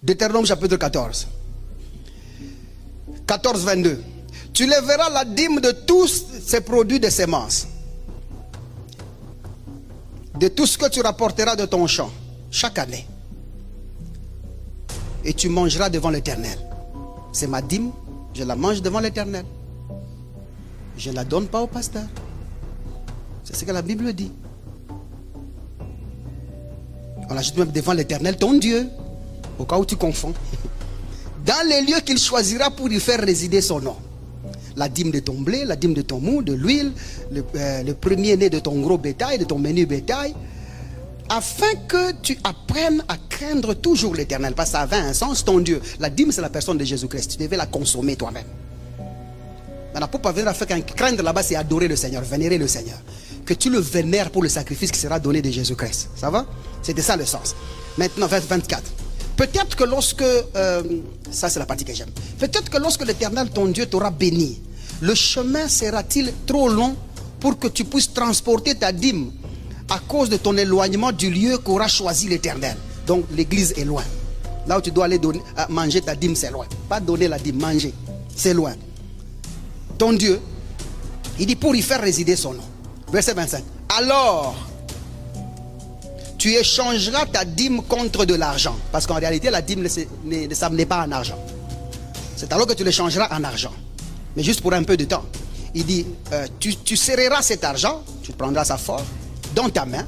Deutéronome chapitre 14. 14, 22. Tu lèveras la dîme de tous ces produits de semences, de tout ce que tu rapporteras de ton champ, chaque année. Et tu mangeras devant l'Éternel. C'est ma dîme, je la mange devant l'Éternel. Je ne la donne pas au pasteur. C'est ce que la Bible dit. On ajoute même devant l'Éternel, ton Dieu, au cas où tu confonds. Dans les lieux qu'il choisira pour y faire résider son nom. La dîme de ton blé, la dîme de ton mou, de l'huile, le premier-né de ton gros bétail, de ton menu bétail, afin que tu apprennes à craindre toujours l'Éternel. Parce que ça avait un sens, ton Dieu. La dîme, c'est la personne de Jésus-Christ. Tu devais la consommer toi-même. Maintenant, pour parvenir à faire qu'un craindre là-bas, c'est adorer le Seigneur, vénérer le Seigneur. Que tu le vénères pour le sacrifice qui sera donné de Jésus-Christ. Ça va? C'était ça le sens. Maintenant, verset 24. Peut-être que lorsque, ça c'est la partie que j'aime. Peut-être que lorsque l'Éternel, ton Dieu, t'aura béni, le chemin sera-t-il trop long pour que tu puisses transporter ta dîme à cause de ton éloignement du lieu qu'aura choisi l'Éternel. Donc l'église est loin. Là où tu dois aller manger ta dîme, c'est loin. Pas donner la dîme, manger. C'est loin. Ton Dieu, il dit pour y faire résider son nom. Verset 25. Alors, tu échangeras ta dîme contre de l'argent. Parce qu'en réalité, la dîme ne s'amenait pas en argent. C'est alors que tu l'échangeras en argent. Mais juste pour un peu de temps. Il dit, tu serreras cet argent, tu prendras sa forme dans ta main,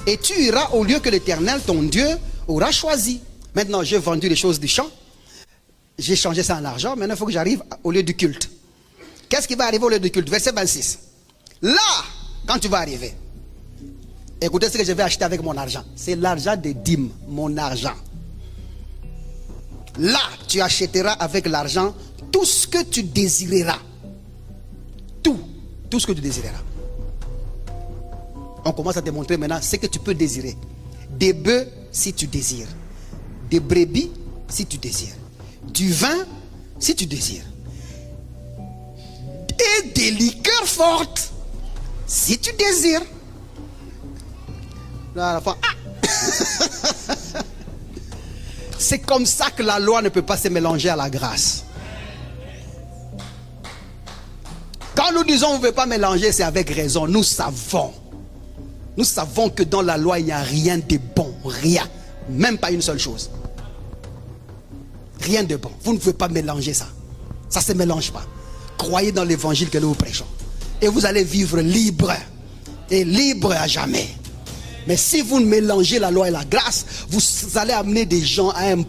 et tu iras au lieu que l'Éternel, ton Dieu, aura choisi. Maintenant, j'ai vendu les choses du champ, j'ai changé ça en argent, maintenant il faut que j'arrive au lieu du culte. Qu'est-ce qui va arriver au lieu du culte? Verset 26. Là, quand tu vas arriver, écoutez ce que je vais acheter avec mon argent. C'est l'argent des dîmes, mon argent. Là, tu achèteras avec l'argent tout ce que tu désireras. Tout ce que tu désireras. On commence à te montrer maintenant ce que tu peux désirer. Des bœufs si tu désires. Des brebis si tu désires. Du vin si tu désires. Et des liqueurs fortes si tu désires. Là, à la fin, c'est comme ça que la loi ne peut pas se mélanger à la grâce. Quand nous disons on ne veut pas mélanger, c'est avec raison. Nous savons que dans la loi, il n'y a rien de bon. Rien. Même pas une seule chose. Rien de bon. Vous ne pouvez pas mélanger ça. Ça ne se mélange pas. Croyez dans l'évangile que nous vous prêchons. Et vous allez vivre libre. Et libre à jamais. Mais si vous ne mélangez la loi et la grâce, vous allez amener des gens à un point